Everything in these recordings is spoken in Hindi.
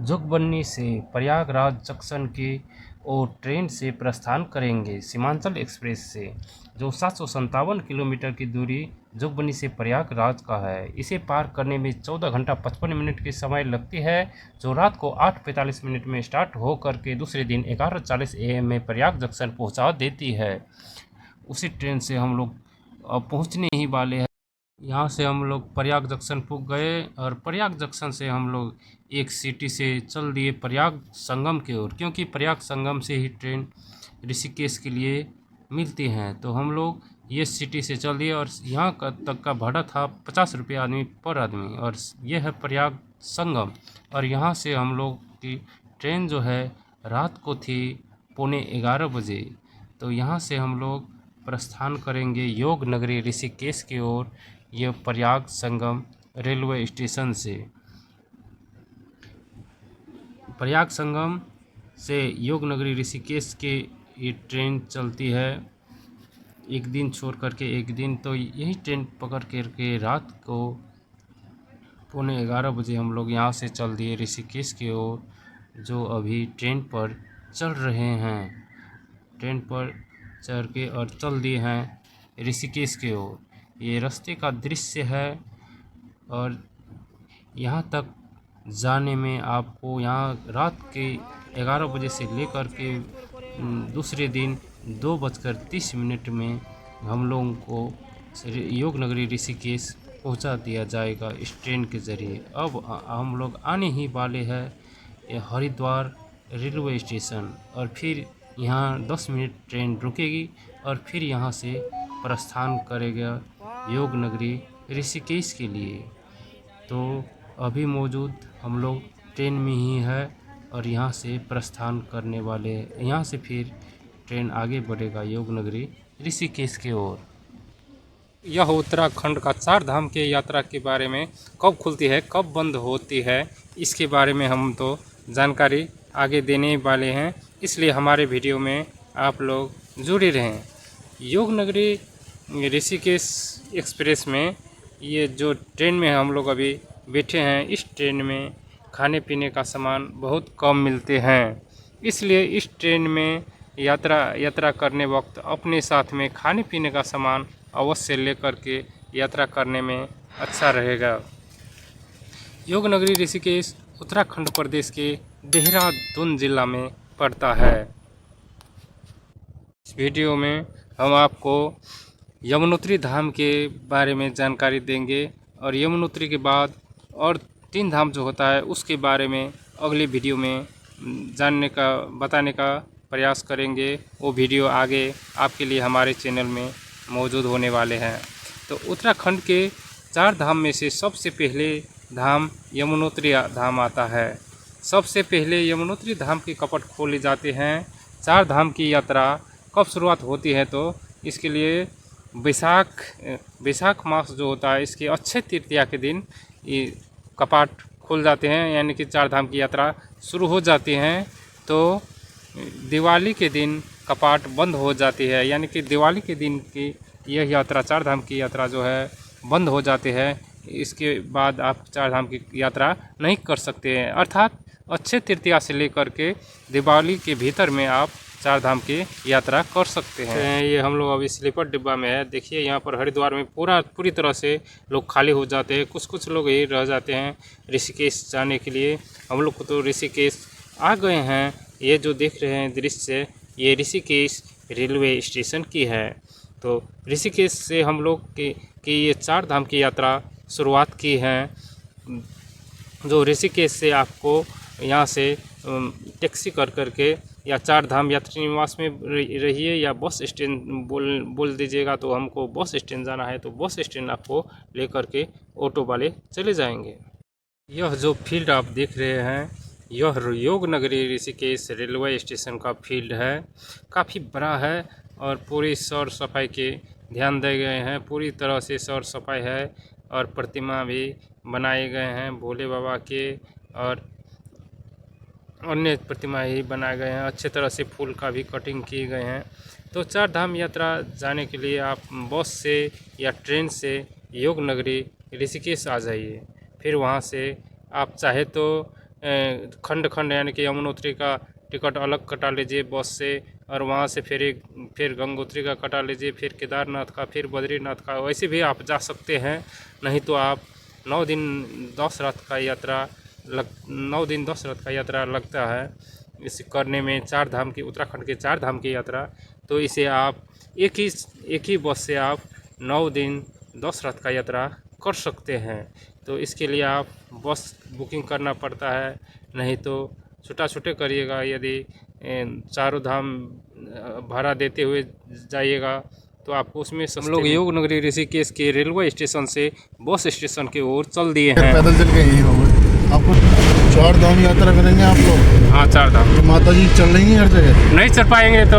जोगबनी से प्रयागराज जंक्शन की ओर ट्रेन से प्रस्थान करेंगे। सीमांचल एक्सप्रेस से जो 757 किलोमीटर की दूरी जोगबनी से प्रयागराज का है, इसे पार करने में 14 घंटा 55 मिनट की समय लगती है, जो रात को 8:45 मिनट में स्टार्ट होकर के दूसरे दिन 11:40 AM में प्रयाग जंक्शन पहुंचा देती है। उसी ट्रेन से हम लोग अब पहुंचने ही वाले हैं। यहाँ से हम लोग प्रयाग जंक्शन पहुँच गए और प्रयाग जंक्शन से हम लोग एक सिटी से चल दिए प्रयाग संगम की ओर, क्योंकि प्रयाग संगम से ही ट्रेन ऋषिकेश के लिए मिलती हैं। तो हम लोग ये सिटी से चल दिए और यहाँ का तक का भाड़ा था 50 रुपये आदमी पर आदमी, और ये है प्रयाग संगम। और यहाँ से हम लोग की ट्रेन जो है रात को थी 11:15 बजे। तो यहाँ से हम लोग प्रस्थान करेंगे योग नगरी ऋषिकेश की ओर, ये प्रयाग संगम रेलवे स्टेशन से। प्रयाग संगम से योग नगरी ऋषिकेश के ये ट्रेन चलती है, एक दिन छोड़ करके एक दिन। तो यही ट्रेन पकड़ करके रात को 11:15 बजे हम लोग यहाँ से चल दिए ऋषिकेश की ओर, जो अभी ट्रेन पर चल रहे हैं। ट्रेन पर चढ़ के और चल दिए हैं ऋषिकेश की ओर। ये रास्ते का दृश्य है और यहाँ तक जाने में आपको यहाँ रात के 11 बजे से लेकर के दूसरे दिन 2:30 में हम लोगों को योग नगरी ऋषिकेश पहुँचा दिया जाएगा इस ट्रेन के ज़रिए। अब हम लोग आने ही वाले हैं हरिद्वार रेलवे स्टेशन, और फिर यहाँ 10 मिनट ट्रेन रुकेगी और फिर यहाँ से प्रस्थान करेगा योग नगरी ऋषिकेश के लिए। तो अभी मौजूद हम लोग ट्रेन में ही है और यहाँ से प्रस्थान करने वाले हैं। यहाँ से फिर ट्रेन आगे बढ़ेगा योग नगरी ऋषिकेश की ओर। यह उत्तराखंड का 4 धाम के यात्रा के बारे में कब खुलती है, कब बंद होती है, इसके बारे में हम तो जानकारी आगे देने वाले हैं, इसलिए हमारे वीडियो में आप लोग जुड़े रहें। योग नगरी ऋषिकेश एक्सप्रेस में ये जो ट्रेन में हम लोग अभी बैठे हैं, इस ट्रेन में खाने पीने का सामान बहुत कम मिलते हैं, इसलिए इस ट्रेन में यात्रा करने वक्त अपने साथ में खाने पीने का सामान अवश्य लेकर के यात्रा करने में अच्छा रहेगा। योग नगरी ऋषिकेश उत्तराखंड प्रदेश के देहरादून जिला में पड़ता है। इस वीडियो में हम आपको यमुनोत्री धाम के बारे में जानकारी देंगे और यमुनोत्री के बाद और 3 धाम जो होता है उसके बारे में अगले वीडियो में बताने का प्रयास करेंगे। वो वीडियो आगे आपके लिए हमारे चैनल में मौजूद होने वाले हैं। तो उत्तराखंड के 4 धाम में से सबसे पहले धाम यमुनोत्री धाम आता है। सबसे पहले यमुनोत्री धाम के कपट खोले जाते हैं। 4 धाम की यात्रा कब शुरुआत होती है, तो इसके लिए बैसाख मास जो होता है, इसके अक्षय तृतीया के दिन ये कपाट खुल जाते हैं, यानी कि 4 धाम की यात्रा शुरू हो जाती हैं। तो दिवाली के दिन कपाट बंद हो जाती है, यानी कि दिवाली के दिन की यह यात्रा 4 धाम की यात्रा जो है बंद हो जाती है। इसके बाद आप 4 धाम की यात्रा नहीं कर सकते हैं, अर्थात अक्षय तृतीया से लेकर के दिवाली के भीतर में आप 4 धाम की यात्रा कर सकते हैं। ये हम लोग अभी स्लीपर डिब्बा में है। देखिए यहाँ पर हरिद्वार में पूरी तरह से लोग खाली हो जाते हैं, कुछ लोग यही रह जाते हैं ऋषिकेश जाने के लिए। हम लोग को तो ऋषिकेश आ गए हैं। ये जो देख रहे हैं दृश्य, ये ऋषिकेश रेलवे स्टेशन की है। तो ऋषिकेश से हम लोग की ये 4 धाम की यात्रा शुरुआत की है। जो ऋषिकेश से आपको यहाँ से टैक्सी कर करके या 4 धाम यात्री निवास में रहिए या बस स्टैंड बोल दीजिएगा, तो हमको बस स्टैंड जाना है, तो बस स्टैंड आपको लेकर के ऑटो वाले चले जाएंगे। यह जो फील्ड आप देख रहे हैं, यह योग नगरी ऋषिकेश रेलवे स्टेशन का फील्ड है। काफ़ी बड़ा है और पूरी सौर सफाई के ध्यान दिए गए हैं। पूरी तरह से सौर सफाई है और प्रतिमा भी बनाए गए हैं भोले बाबा के, और अन्य प्रतिमा ही बनाए गए हैं। अच्छे तरह से फूल का भी कटिंग किए गए हैं। तो 4 धाम यात्रा जाने के लिए आप बस से या ट्रेन से योग नगरी ऋषिकेश आ जाइए। फिर वहाँ से आप चाहे तो खंड खंड यानी कि यमुनोत्री का टिकट अलग कटा लीजिए बस से, और वहाँ से फिर गंगोत्री का कटा लीजिए, फिर केदारनाथ का, फिर बद्रीनाथ का, वैसे भी आप जा सकते हैं। नहीं तो आप 9 दिन 10 रात का यात्रा 9 दिन 10 रात का यात्रा लगता है इसे करने में, 4 धाम की, उत्तराखंड के 4 धाम की यात्रा। तो इसे आप एक ही बस से आप 9 दिन 10 रात का यात्रा कर सकते हैं। तो इसके लिए आप बस बुकिंग करना पड़ता है, नहीं तो छोटे करिएगा। यदि चारों धाम भाड़ा देते हुए जाइएगा तो आपको उसमें हम लोग योग नगरी ऋषिकेश के रेलवे स्टेशन से बस स्टेशन की ओर चल दिए हैं। पैदल चल के यही होंगे। आपको 4 धाम यात्रा करेंगे आप लोग? हाँ 4 धाम। तो माता जी चल रही हैं हर जगह? नहीं चल पाएंगे तो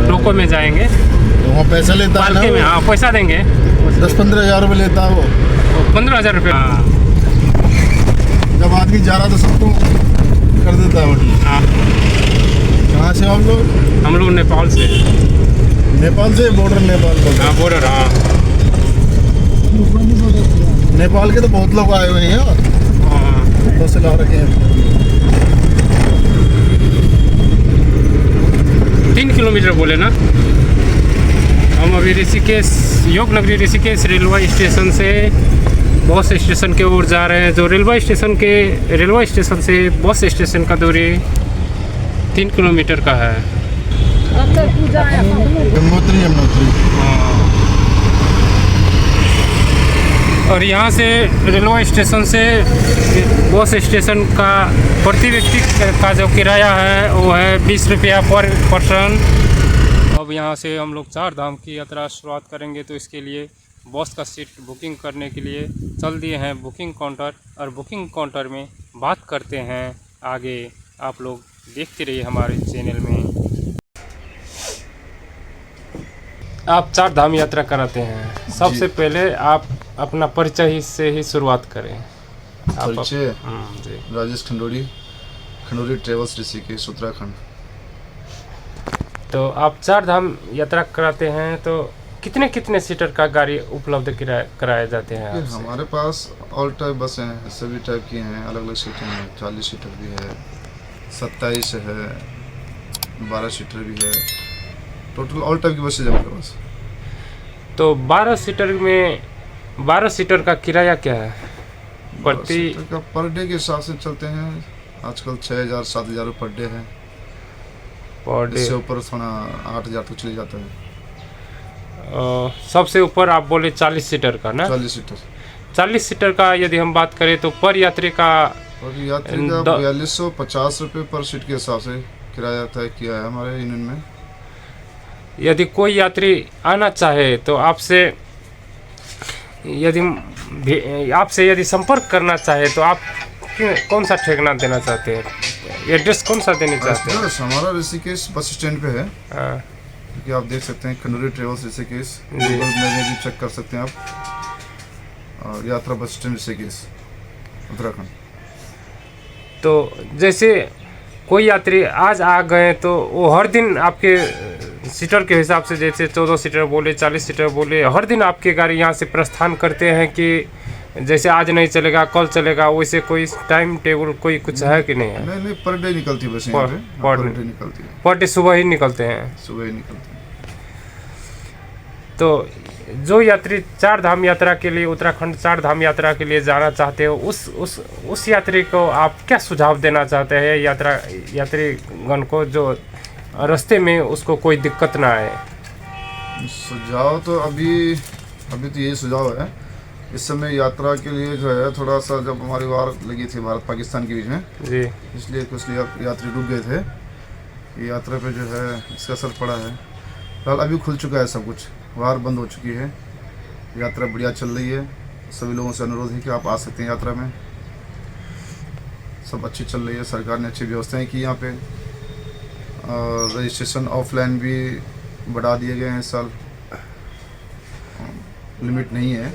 लोको में जाएंगे। तो वहाँ पैसा लेता है ना? में हाँ पैसा देंगे, 10-15 हज़ार रुपये लेता है वो। 15,000 रुपये। हाँ जब आदमी जा रहा तो सबको कर देता है होटल। हाँ। कहाँ से आप लोग? हम लोग नेपाल से। नेपाल से? बॉर्डर नेपाल का? हाँ बॉर्डर। हाँ नेपाल के तो बहुत लोग आए हुए हैं। हाँ। बस ला रखे हैं। 3 किलोमीटर बोले ना। हम अभी ऋषिकेश, योग नगरी ऋषिकेश रेलवे स्टेशन से बस स्टेशन के ओर जा रहे हैं। जो रेलवे स्टेशन से बस स्टेशन का दूरी 3 किलोमीटर का है। यमुनोत्री। और यहाँ से रेलवे स्टेशन से बस स्टेशन का प्रति व्यक्ति का जो किराया है वो है 20 रुपया पर पर्सन। अब यहाँ से हम लोग 4 धाम की यात्रा शुरुआत करेंगे, तो इसके लिए बस का सीट बुकिंग करने के लिए चल दिए हैं बुकिंग काउंटर, और बुकिंग काउंटर में बात करते हैं आगे। आप लोग देखते रहिए हमारे चैनल में। आप 4 धाम यात्रा कराते हैं, सबसे पहले आप अपना परिचय से ही शुरुआत करें। परिचय? जी। राजेश खंडूरी ट्रेवल्स ऋषिकेश उत्तराखंड। तो आप 4 धाम यात्रा कराते हैं, तो कितने सीटर का गाड़ी उपलब्ध कराए जाते हैं आपसे? हमारे पास ऑल टाइप बस हैं, सभी टाइप की हैं, अलग अलग सीटें हैं। 40 सीटर भी है, 27 है, 12 सीटर भी है। टोटल ऑल टाइप की बसें हैं हमारे पास। तो 12 सीटर में 12 सीटर का किराया क्या है? प्रति का पर डे के हिसाब से चलते हैं। आजकल 6,000-7,000 पर डे है। Per day. इससे ऊपर थोड़ा 8,000 तक चले जाता है। सबसे ऊपर आप बोले 40 सीटर का ना? 40 सीटर। 40 सीटर का यदि हम बात करें तो पर यात्री का 4250 रुपये पर सीट के हिसाब से किराया तय किया है हमारे यूनियन में। यदि कोई यात्री आना चाहे तो आपसे यदि संपर्क करना चाहे तो आप कौन सा ठिकाना देना चाहते हैं? एड्रेस कौन सा देना चाहते हैं? हमारा ऋषिकेश बस स्टैंड पे है। हाँ। कि आप देख सकते हैं खंडूरी ट्रेवल्स ऋषिकेश, गूगल में भी चेक कर सकते हैं आप। और यात्रा बस स्टैंड ऋषिकेश उत्तराखंड। तो जैसे कोई यात्री आज आ गए तो वो हर दिन आपके सीटर के हिसाब से, जैसे 14 सीटर बोले, 40 सीटर बोले, हर दिन आपके गाड़ी यहाँ से प्रस्थान करते हैं कि जैसे आज नहीं चलेगा कल चलेगा, वैसे कोई टाइम टेबल कोई कुछ है कि नहीं है? नहीं, पर डे निकलती है बस। पर डे निकलती है। पर डे सुबह ही निकलते हैं? सुबह ही निकलती है। तो जो यात्री 4 धाम यात्रा के लिए, उत्तराखंड 4 धाम यात्रा के लिए जाना चाहते हो, उस यात्री को आप क्या सुझाव देना चाहते हैं यात्रीगण को, जो रास्ते में उसको कोई दिक्कत ना आए? सुझाव तो अभी तो यही सुझाव है। इस समय यात्रा के लिए जो है थोड़ा सा, जब हमारी वार लगी थी भारत पाकिस्तान के बीच में जी, इसलिए कुछ यात्री रुक गए थे। ये यात्रा पे जो है इसका असर पड़ा है। फिलहाल अभी खुल चुका है सब कुछ, वार बंद हो चुकी है, यात्रा बढ़िया चल रही है। सभी लोगों से अनुरोध है कि आप आ सकते हैं यात्रा में। सब अच्छी चल रही है, सरकार ने अच्छी व्यवस्थाएं की यहाँ पे। रजिस्ट्रेशन ऑफलाइन भी बढ़ा दिए गए हैं इस साल, लिमिट नहीं है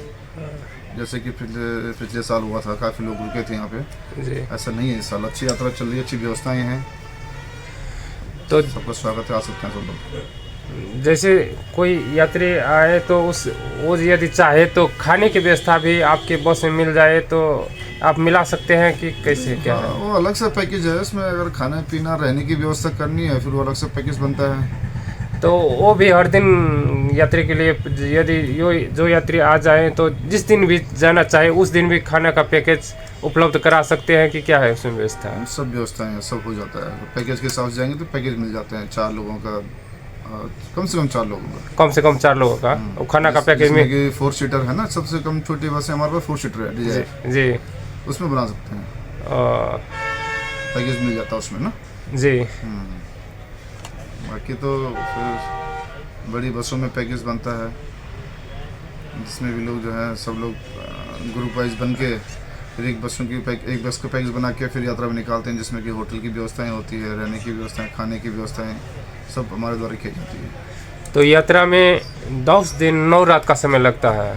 जैसे कि पिछले साल हुआ था, काफ़ी लोग रुके थे यहाँ पे जी। ऐसा नहीं है इस साल, अच्छी यात्रा चल रही है, अच्छी व्यवस्थाएं हैं, तो सबका स्वागत है, आ सकते हैं सब लोग। जैसे कोई यात्री आए तो वो यदि चाहे तो खाने की व्यवस्था भी आपके बस में मिल जाए तो आप मिला सकते हैं कि कैसे क्या है? वो अलग से पैकेज है, इसमें अगर खाने पीना रहने की व्यवस्था करनी है फिर वो अलग से पैकेज बनता है। तो वो भी हर दिन यात्री के लिए, यदि जो यात्री आ जाए तो जिस दिन भी जाना चाहे उस दिन भी खाना का पैकेज उपलब्ध करा सकते हैं कि क्या है उसमें व्यवस्था? सब व्यवस्थाएं सब हो जाता है। पैकेज के हिसाब से जाएंगे तो पैकेज मिल जाते हैं 4 लोगों का, कम से कम 4 लोगों का। कम से कम 4 लोगों का और खाना का पैकेज में कि 4 सीटर है ना, सबसे कम छोटी बस है हमारे पास 4 सीटर है डिजायर, जी उसमें बना सकते हैं, पैकेज मिल जाता है उसमें ना जी। बाकी तो फिर बड़ी बसों में पैकेज बनता है, जिसमें भी लोग जो है सब लोग ग्रुप वाइज बन के फिर एक बस का पैकेज बना के फिर यात्रा में निकालते हैं, जिसमें कि होटल की व्यवस्थाएं होती है, रहने की व्यवस्थाएं, खाने की व्यवस्थाएं सब हमारे द्वारा की जाती है। तो यात्रा में 10 दिन 9 रात का समय लगता है,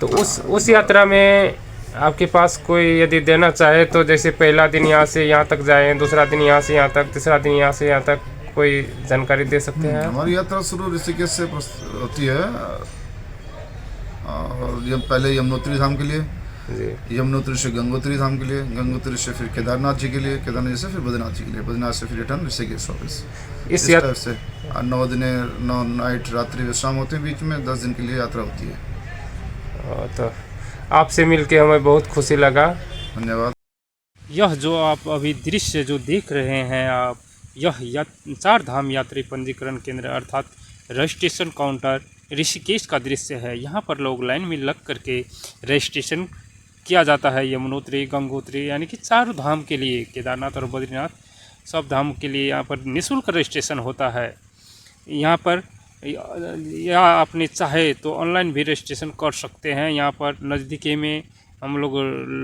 तो उस यात्रा में आपके पास कोई यदि देना चाहे तो जैसे पहला दिन यहाँ से यहाँ तक जाएँ, दूसरा दिन यहाँ से यहाँ तक, तीसरा दिन यहाँ से यहाँ तक, कोई जानकारी दे सकते हैं? हमारी यात्रा शुरू ऋषिकेश से होती है, और ये पहले यमुनोत्री धाम के लिए, यमुनोत्री से गंगोत्री धाम के लिए, गंगोत्री से फिर केदारनाथ जी के लिए, केदारनाथ जी से फिर बद्रीनाथ जी के लिए, बद्रीनाथ से फिर रिटर्न ऋषिकेश वापस। इस टाइप से 9 नाइट रात्रि विश्राम होते हैं बीच में, 10 दिन के लिए यात्रा होती है। तो आपसे मिलके हमें बहुत खुशी लगा, धन्यवाद। यह जो आप अभी दृश्य जो देख रहे हैं आप, यह 4 धाम यात्री पंजीकरण केंद्र अर्थात रजिस्ट्रेशन काउंटर ऋषिकेश का दृश्य है। यहाँ पर लोग लाइन में लग करके रजिस्ट्रेशन किया जाता है यमुनोत्री, गंगोत्री यानी कि 4 धाम के लिए, केदारनाथ और बद्रीनाथ सब धाम के लिए यहाँ पर निःशुल्क रजिस्ट्रेशन होता है। यहाँ पर या आपने चाहे तो ऑनलाइन भी रजिस्ट्रेशन कर सकते हैं। यहाँ पर नज़दीकी में हम लोग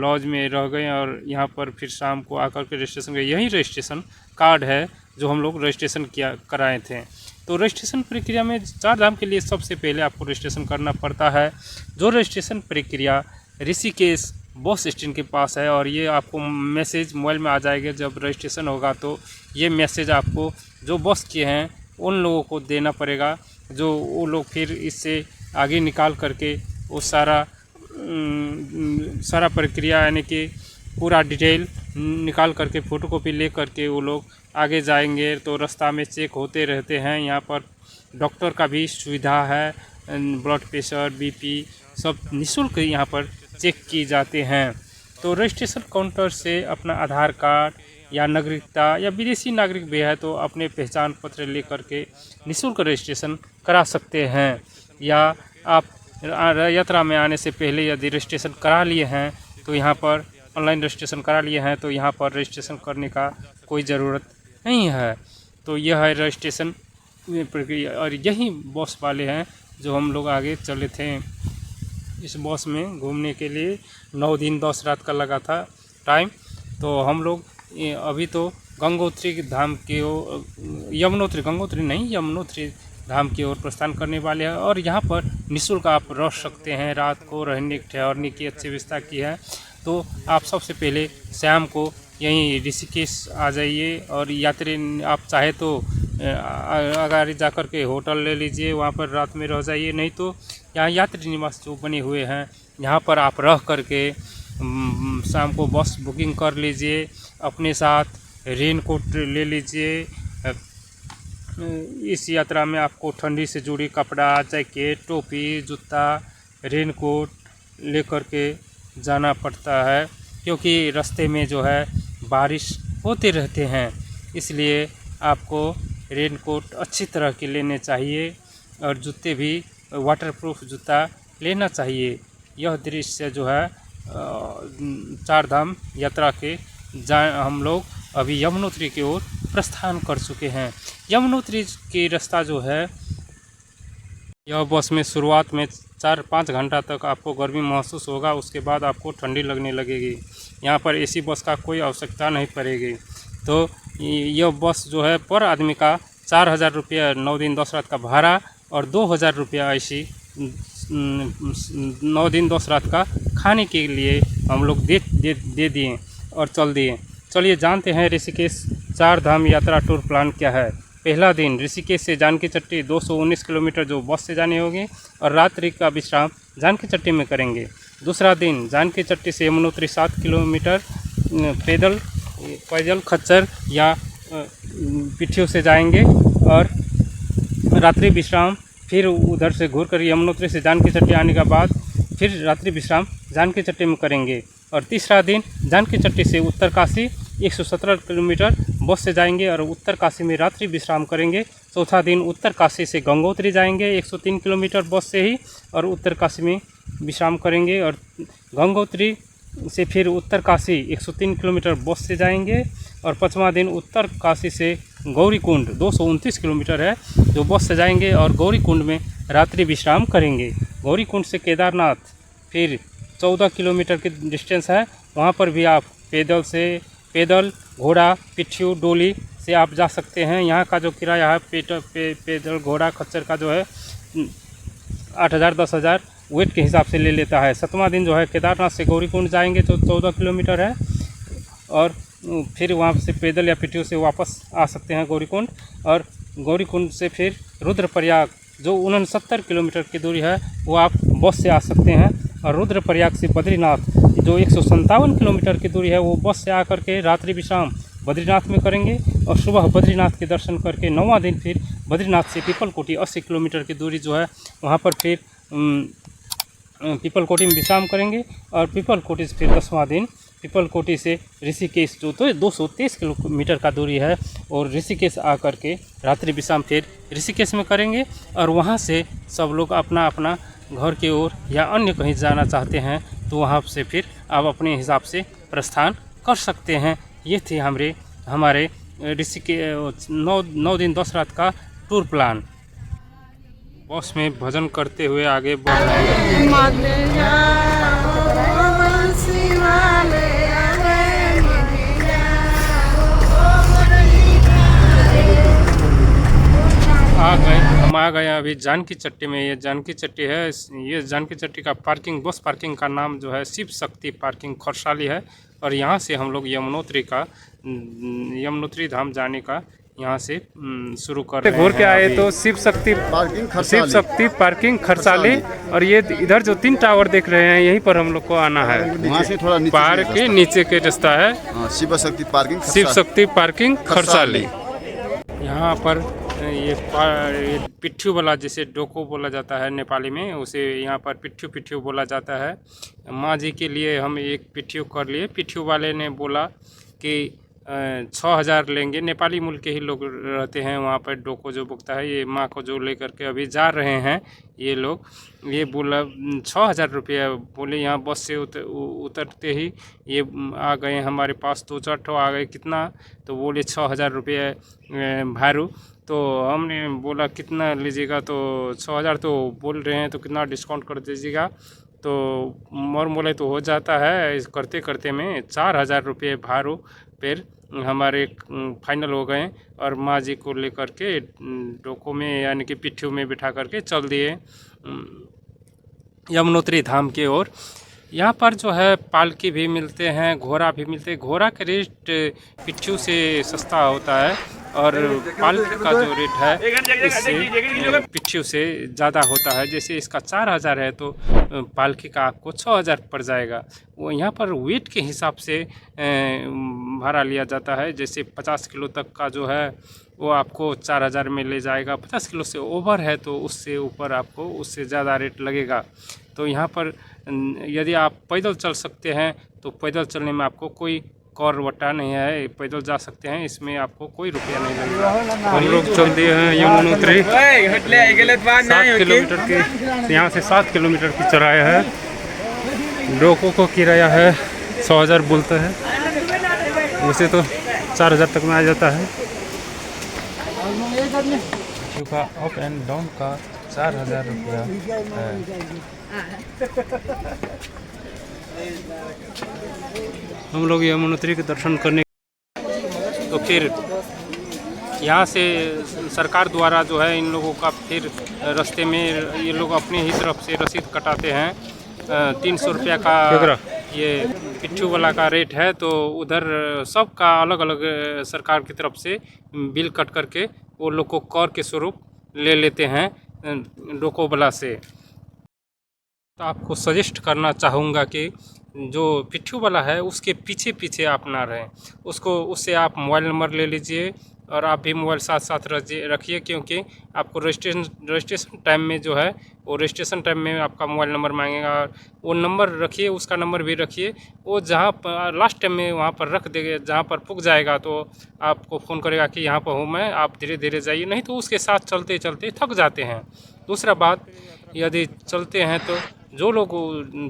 लॉज में रह गए और यहाँ पर फिर शाम को आकर के रजिस्ट्रेशन गए। यही रजिस्ट्रेशन कार्ड है जो हम लोग रजिस्ट्रेशन कराए थे। तो रजिस्ट्रेशन प्रक्रिया में 4 धाम के लिए सबसे पहले आपको रजिस्ट्रेशन करना पड़ता है, जो रजिस्ट्रेशन प्रक्रिया ऋषिकेश बस स्टैंड के पास है। और ये आपको मैसेज मोबाइल में आ जाएगा जब रजिस्ट्रेशन होगा, तो ये मैसेज आपको जो बस किए हैं उन लोगों को देना पड़ेगा, जो वो लोग फिर इससे आगे निकाल करके वो सारा प्रक्रिया यानी कि पूरा डिटेल निकाल करके फ़ोटोकॉपी ले करके वो लोग आगे जाएंगे। तो रास्ता में चेक होते रहते हैं। यहाँ पर डॉक्टर का भी सुविधा है, ब्लड प्रेशर, बीपी सब निःशुल्क यहाँ पर चेक की जाते हैं। तो रजिस्ट्रेशन काउंटर से अपना आधार कार्ड या नागरिकता या विदेशी नागरिक भी है तो अपने पहचान पत्र ले करके निःशुल्क रजिस्ट्रेशन करा सकते हैं। या आप यात्रा में आने से पहले यदि रजिस्ट्रेशन करा लिए हैं तो यहाँ पर ऑनलाइन रजिस्ट्रेशन करा लिए हैं तो यहाँ पर रजिस्ट्रेशन करने का कोई ज़रूरत नहीं है। तो यह है रजिस्ट्रेशन प्रक्रिया। और यही बस वाले हैं जो हम लोग आगे चले थे। इस बस में घूमने के लिए 9 दिन 10 रात का लगा था टाइम। तो हम लोग अभी तो गंगोत्री धाम की ओर, यमुनोत्री धाम की ओर प्रस्थान करने वाले हैं। और यहाँ पर निःशुल्क आप रह सकते हैं, रात को रहने ठहरने की अच्छी व्यवस्था की है। तो आप सबसे पहले शाम को यहीं ऋषिकेश आ जाइए और यात्री आप चाहे तो आगे जा कर के होटल ले लीजिए, वहाँ पर रात में रह जाइए। नहीं तो यहाँ यात्री निवास जो बने हुए हैं यहाँ पर आप रह कर के शाम को बस बुकिंग कर लीजिए। अपने साथ रेन कोट ले लीजिए। इस यात्रा में आपको ठंडी से जुड़ी कपड़ा, जैकेट, टोपी, जूता, रेन कोट ले कर के जाना पड़ता है, क्योंकि रास्ते में जो है बारिश होते रहते हैं। इसलिए आपको रेन कोट अच्छी तरह के लेने चाहिए और जूते भी वाटरप्रूफ जूता लेना चाहिए। यह दृश्य जो है 4 धाम यात्रा के हम लोग अभी यमुनोत्री की ओर प्रस्थान कर चुके हैं। यमुनोत्री की रास्ता जो है, यह बस में शुरुआत में 4-5 घंटा तक आपको गर्मी महसूस होगा, उसके बाद आपको ठंडी लगने लगेगी। यहाँ पर एसी बस का कोई आवश्यकता नहीं पड़ेगी। तो यह बस जो है पर आदमी का 4000 रुपया 9 दिन 10 रात का भाड़ा और 2000 रुपया ऐसी 9 दिन 10 रात का खाने के लिए हम लोग दे दिए और चल दिए। चलिए जानते हैं ऋषिकेश 4 धाम यात्रा टूर प्लान क्या है। पहला दिन ऋषिकेश से जानकी चट्टी 219 किलोमीटर जो बस से जानी होगी और रात्रि का विश्राम जानकी चट्टी में करेंगे। दूसरा दिन जानकी चट्टी से यमुनोत्री 7 किलोमीटर पैदल खच्चर या पिट्ठियों से जाएंगे और रात्रि विश्राम फिर उधर से घूर कर यमुनोत्री से जानकी चट्टी आने के बाद फिर रात्रि विश्राम जानकी चट्टी में करेंगे। और तीसरा दिन जानकी चट्टी से उत्तरकाशी 117 किलोमीटर बस से जाएंगे और उत्तरकाशी में रात्रि विश्राम करेंगे। चौथा दिन उत्तरकाशी से गंगोत्री जाएंगे 103 किलोमीटर बस से ही और उत्तरकाशी में विश्राम करेंगे और गंगोत्री से फिर उत्तरकाशी 103 किलोमीटर बस से जाएंगे। और पाँचवा दिन उत्तरकाशी से गौरीकुंड 229 किलोमीटर है जो बस से जाएंगे और गौरीकुंड में रात्रि विश्राम करेंगे। गौरीकुंड से केदारनाथ फिर 14 किलोमीटर की डिस्टेंस है, वहाँ पर भी आप पैदल घोड़ा पिट्ठू डोली से आप जा सकते हैं। यहाँ का जो किराया है पैदल घोड़ा खच्चर का जो है 8,000 10,000 वेट के हिसाब से ले लेता है। सातवां दिन जो है केदारनाथ से गौरीकुंड जाएंगे जो 14 किलोमीटर है और फिर वहाँ से पैदल या पिट्ठू से वापस आ सकते हैं गौरीकुंड। और गौरीकुंड से फिर रुद्रप्रयाग जो 69 किलोमीटर की दूरी है वो आप बस से आ सकते हैं। और रुद्रप्रयाग से बद्रीनाथ जो 157 किलोमीटर की दूरी है वो बस से आकर के रात्रि विश्राम बद्रीनाथ में करेंगे और सुबह बद्रीनाथ के दर्शन करके 9वां दिन फिर बद्रीनाथ से पीपलकोटी 80 किलोमीटर की दूरी जो है वहाँ पर फिर पीपलकोटी में विश्राम करेंगे। और पीपलकोटी से फिर 10वां दिन पीपलकोटी से ऋषिकेश जो तो 223 किलोमीटर का दूरी है और ऋषिकेश आकर के रात्रि विश्राम फिर ऋषिकेश में करेंगे। और वहाँ से सब लोग अपना अपना घर की ओर या अन्य कहीं जाना चाहते हैं तो वहाँ से फिर आप अपने हिसाब से प्रस्थान कर सकते हैं। ये थी हमारे ऋषिकेश 9 दिन 10 रात का टूर प्लान। बस में भजन करते हुए आगे बढ़ रहे हैं। हम आ गए अभी जानकी चट्टी में। ये जानकी चट्टी है, ये जानकी चट्टी का बस पार्किंग का नाम जो है शिव शक्ति पार्किंग खरसाली है। और यहाँ से हम लोग यमुनोत्री धाम जाने का यहाँ से शुरू कर रहे हैं। घूर के आए तो शिव शक्ति पार्किंग खरसाली। और ये इधर जो 3 टावर देख रहे हैं यहीं पर हम लोग को आना है। वहाँ से थोड़ा पहाड़ के नीचे के रास्ता है शिव शक्ति पार्किंग खरसाली। यहाँ पर ये पिट्ठू वाला जिसे डोको बोला जाता है नेपाली में, उसे यहाँ पर पिट्ठू बोला जाता है। माँ जी के लिए हम एक पिट्ठू कर लिए। पिट्ठू वाले ने बोला कि 6,000 लेंगे। नेपाली मूल के ही लोग रहते हैं वहाँ पर। डोको जो बुकता है ये माँ को जो लेकर के अभी जा रहे हैं ये लोग, ये बोला 6,000 रुपया बोले। यहाँ बस से उतरते ही ये आ गए हमारे पास, 2-4 ठो आ गए। कितना तो बोले 6,000 रुपये भाड़ू। तो हमने बोला कितना लीजिएगा, तो 6,000 तो बोल रहे हैं तो कितना डिस्काउंट कर दीजिएगा। तो मोर मोले तो हो जाता है करते करते में 4,000 रुपये भाड़ू फिर हमारे फाइनल हो गए। और माँ जी को लेकर के डोको में यानी कि पिट्ठू में बिठा करके चल दिए यमुनोत्री धाम की ओर। यहाँ पर जो है पालकी भी मिलते हैं, घोड़ा भी मिलते हैं। घोड़ा का रेट पिट्ठू से सस्ता होता है और पालकी का जो रेट है इससे पिट्ठू से ज़्यादा होता है। जैसे इसका 4,000 है तो पालकी का आपको 6,000 पड़ जाएगा। वो यहाँ पर वेट के हिसाब से भाड़ा लिया जाता है। जैसे 50 किलो तक का जो है वो आपको 4,000 में ले जाएगा। 50 किलो से ओवर है तो उससे ऊपर आपको उससे ज़्यादा रेट लगेगा। तो यहाँ पर यदि आप पैदल चल सकते हैं तो पैदल चलने में आपको कोई कर वटा नहीं है, पैदल जा सकते हैं, इसमें आपको कोई रुपया नहीं लगेगा। हम लोग चल दिए हैं यमुनोत्री 7 किलोमीटर की, यहाँ से 7 किलोमीटर की चढ़ाई है। डोको को किराया है 100,000 बोलते हैं, वैसे तो 4,000 तक में आ जाता है। का अप एंड डाउन का 4,000 रुपया है। हम लोग यमुनोत्री के दर्शन करने तो फिर यहाँ से सरकार द्वारा जो है इन लोगों का फिर रास्ते में ये लोग अपने ही तरफ से रसीद कटाते हैं। 300 रुपया का ये पिट्ठू वाला का रेट है। तो उधर सबका अलग अलग सरकार की तरफ से बिल कट करके वो लोग को कर के स्वरूप ले लेते हैं डोकोबला से। तो आपको सजेस्ट करना चाहूँगा कि जो पिट्ठू वाला है उसके पीछे पीछे आप ना रहें, उससे आप मोबाइल नंबर ले लीजिए और आप भी मोबाइल साथ साथ रखिए, क्योंकि आपको रजिस्ट्रेशन टाइम में जो है वो रजिस्ट्रेशन टाइम में आपका मोबाइल नंबर मांगेगा। वो नंबर रखिए, उसका नंबर भी रखिए। वो जहाँ पर लास्ट टाइम में वहाँ पर रख देंगे, जहाँ पर पुग जाएगा तो आपको फ़ोन करेगा कि यहाँ पर हूँ मैं, आप धीरे धीरे जाइए, नहीं तो उसके साथ चलते चलते थक जाते हैं। दूसरा बात, यदि चलते हैं तो जो लोग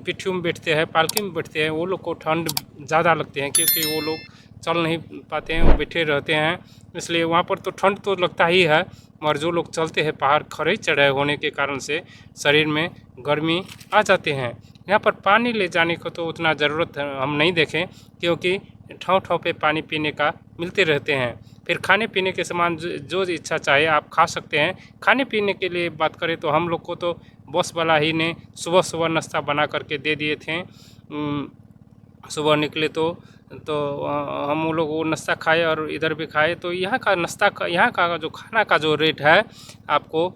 पिट्ठू में बैठते हैं, पालकी में बैठते हैं, वो लोग को ठंड ज़्यादा लगते हैं, क्योंकि वो लोग चल नहीं पाते हैं, वो बैठे रहते हैं, इसलिए वहाँ पर तो ठंड तो लगता ही है। मगर जो लोग चलते हैं पहाड़ खड़े चढ़ाई होने के कारण से शरीर में गर्मी आ जाते हैं। यहाँ पर पानी ले जाने को तो उतना ज़रूरत हम नहीं देखें, क्योंकि ठाव ठाव पे पानी पीने का मिलते रहते हैं। फिर खाने पीने के सामान जो इच्छा चाहे आप खा सकते हैं। खाने पीने के लिए बात करें तो हम लोग को तो बस वाला ही ने सुबह सुबह नाश्ता बना करके दे दिए थे। सुबह निकले तो हम लोग वो नाश्ता खाए और इधर भी खाए। तो यहाँ का नाश्ता का, यहाँ का जो खाना का जो रेट है आपको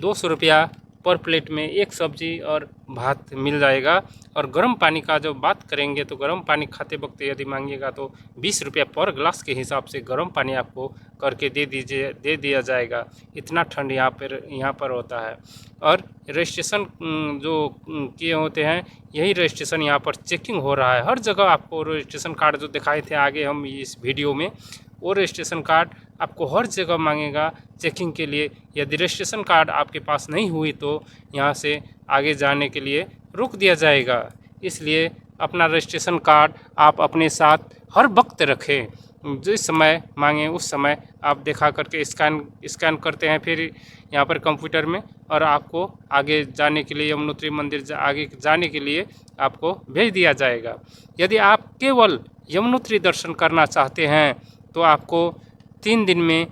200 रुपया पर प्लेट में एक सब्जी और भात मिल जाएगा। और गर्म पानी का जो बात करेंगे तो गर्म पानी खाते वक्त यदि मांगिएगा तो 20 रुपया पर ग्लास के हिसाब से गर्म पानी आपको करके दे दिया जाएगा। इतना ठंड यहाँ पर होता है। और रजिस्ट्रेशन जो किए होते हैं, यही रजिस्ट्रेशन यहाँ पर चेकिंग हो रहा है। हर जगह आपको रजिस्ट्रेशन कार्ड जो दिखाए थे आगे हम इस वीडियो में, वो रजिस्ट्रेशन कार्ड आपको हर जगह मांगेगा चेकिंग के लिए। यदि रजिस्ट्रेशन कार्ड आपके पास नहीं हुई तो यहाँ से आगे जाने के लिए रोक दिया जाएगा। इसलिए अपना रजिस्ट्रेशन कार्ड आप अपने साथ हर वक्त रखें। जिस समय मांगें उस समय आप दिखा करके स्कैन करते हैं फिर यहाँ पर कंप्यूटर में, और आपको आगे जाने के लिए यमुनोत्री मंदिर आगे जाने के लिए आपको भेज दिया जाएगा। यदि आप केवल यमुनोत्री दर्शन करना चाहते हैं तो आपको 3 दिन में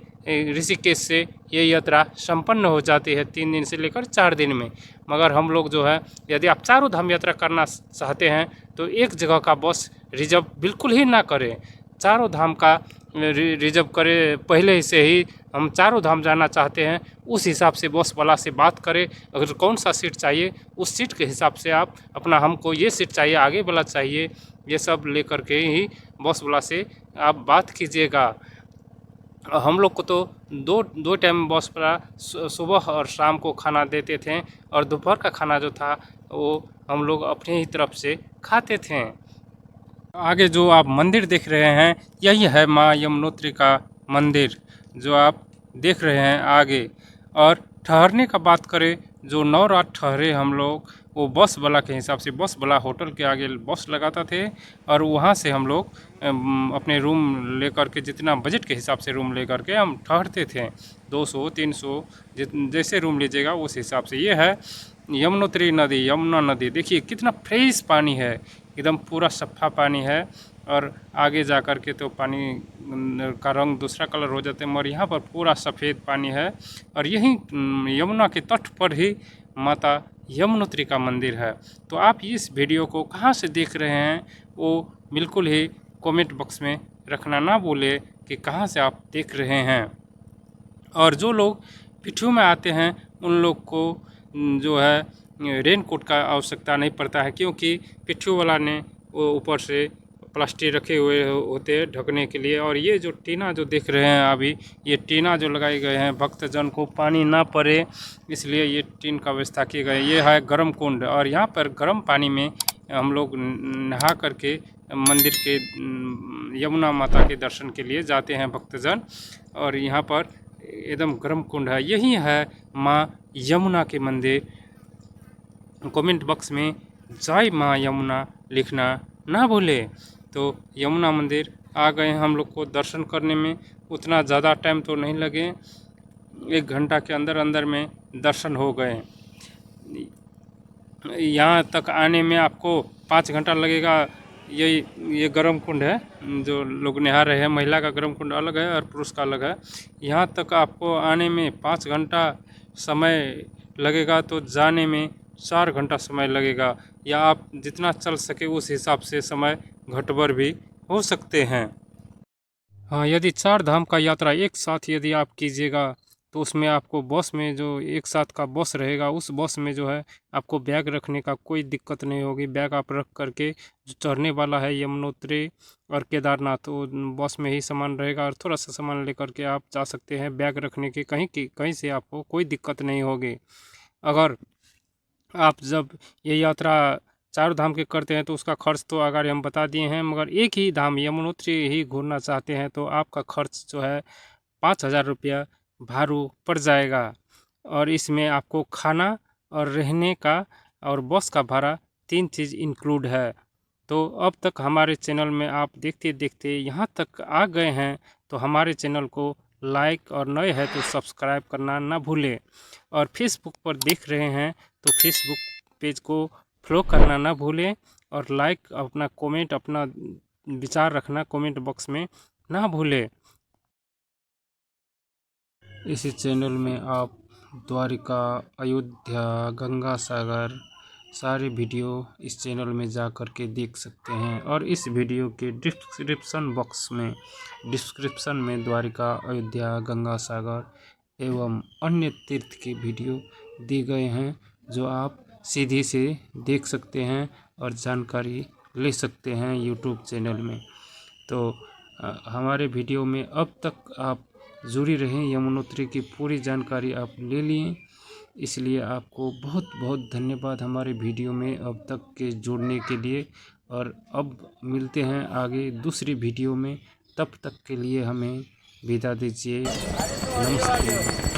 ऋषिकेश से ये यात्रा संपन्न हो जाती है, 3 दिन से लेकर 4 दिन में। मगर हम लोग जो है, यदि आप चारों धाम यात्रा करना चाहते हैं तो एक जगह का बस रिजर्व बिल्कुल ही ना करें। चारों धाम का रिजर्व करें पहले से ही। हम चारों धाम जाना चाहते हैं उस हिसाब से बस वाला से बात करें, अगर कौन सा सीट चाहिए उस सीट के हिसाब से आप अपना, हमको ये सीट चाहिए, आगे वाला चाहिए, ये सब लेकर के ही बस वाला से आप बात कीजिएगा। हम लोग को तो दो टाइम बस पर सुबह और शाम को खाना देते थे, और दोपहर का खाना जो था वो हम लोग अपने ही तरफ से खाते थे। आगे जो आप मंदिर देख रहे हैं यही है माँ यमुनोत्री का मंदिर जो आप देख रहे हैं आगे। और ठहरने का बात करें, जो 9 रात ठहरे हम लोग, वो बस वाला के हिसाब से, बस वाला होटल के आगे बस लगाता थे और वहाँ से हम लोग अपने रूम लेकर के, जितना बजट के हिसाब से रूम लेकर के हम ठहरते थे। 200 300 जैसे रूम लीजिएगा उस हिसाब से। ये है यमुनोत्री नदी, यमुना नदी। देखिए कितना फ्रेश पानी है, एकदम पूरा सफ़ा पानी है। और आगे जा कर के तो पानी का रंग दूसरा कलर हो जाते हैं, मगर यहाँ पर पूरा सफ़ेद पानी है। और यही यमुना के तट पर ही माता यमुनोत्री का मंदिर है। तो आप इस वीडियो को कहाँ से देख रहे हैं वो बिल्कुल ही कमेंट बॉक्स में रखना ना भूले कि कहाँ से आप देख रहे हैं। और जो लोग पिट्ठू में आते हैं उन लोग को जो है रेन कोट का आवश्यकता नहीं पड़ता है, क्योंकि पिट्ठू वाला ने वो ऊपर से प्लास्टिक रखे हुए होते हैं ढकने के लिए। और ये जो टीना जो देख रहे हैं अभी, ये टीना जो लगाए गए हैं भक्तजन को पानी ना पड़े इसलिए ये टीन का व्यवस्था किए गए। ये है गर्म कुंड, और यहाँ पर गर्म पानी में हम लोग नहा करके मंदिर के यमुना माता के दर्शन के लिए जाते हैं भक्तजन। और यहाँ पर एकदम गर्म कुंड है, यही है माँ यमुना के मंदिर। कमेंट बॉक्स में जय माँ यमुना लिखना ना भूले। तो यमुना मंदिर आ गए हम लोग को दर्शन करने में उतना ज़्यादा टाइम तो नहीं लगे, 1 घंटा के अंदर अंदर में दर्शन हो गए। यहाँ तक आने में आपको 5 घंटा लगेगा। ये गर्म कुंड है जो लोग नहा रहे हैं, महिला का गर्म कुंड अलग है और पुरुष का अलग है। यहाँ तक आपको आने में 5 घंटा समय लगेगा, तो जाने में 4 घंटा समय लगेगा, या आप जितना चल सके उस हिसाब से समय घटबर भी हो सकते हैं। हाँ, यदि 4 धाम का यात्रा एक साथ यदि आप कीजिएगा तो उसमें आपको बस में जो एक साथ का बस रहेगा उस बस में जो है आपको बैग रखने का कोई दिक्कत नहीं होगी। बैग आप रख करके जो चढ़ने वाला है यमुनोत्री और केदारनाथ, तो बस में ही सामान रहेगा और थोड़ा सा सामान लेकर के आप जा सकते हैं। बैग रखने की कहीं से आपको कोई दिक्कत नहीं होगी। अगर आप जब ये यात्रा 4 धाम के करते हैं तो उसका खर्च तो अगर हम बता दिए हैं, मगर एक ही धाम यमुनोत्री ही घूमना चाहते हैं तो आपका खर्च जो है 5,000 रुपया भाड़ू पड़ जाएगा। और इसमें आपको खाना और रहने का और बस का भाड़ा 3 चीज़ इंक्लूड है। तो अब तक हमारे चैनल में आप देखते देखते यहाँ तक आ गए हैं तो हमारे चैनल को लाइक और नए हैं तो सब्सक्राइब करना ना भूलें। और फेसबुक पर देख रहे हैं तो फेसबुक पेज को फॉलो करना ना भूलें। और लाइक अपना कमेंट अपना विचार रखना कमेंट बॉक्स में ना भूलें। इसी चैनल में आप द्वारिका, अयोध्या, गंगा सागर सारे वीडियो इस चैनल में जा कर के देख सकते हैं। और इस वीडियो के डिस्क्रिप्शन में द्वारिका, अयोध्या, गंगा सागर एवं अन्य तीर्थ के वीडियो दिए गए हैं जो आप सीधी से देख सकते हैं और जानकारी ले सकते हैं यूट्यूब चैनल में। तो हमारे वीडियो में अब तक आप जुड़ी रहें, यमुनोत्री की पूरी जानकारी आप ले लिए, इसलिए आपको बहुत बहुत धन्यवाद हमारे वीडियो में अब तक के जुड़ने के लिए। और अब मिलते हैं आगे दूसरी वीडियो में, तब तक के लिए हमें विदा दीजिए। नमस्ते।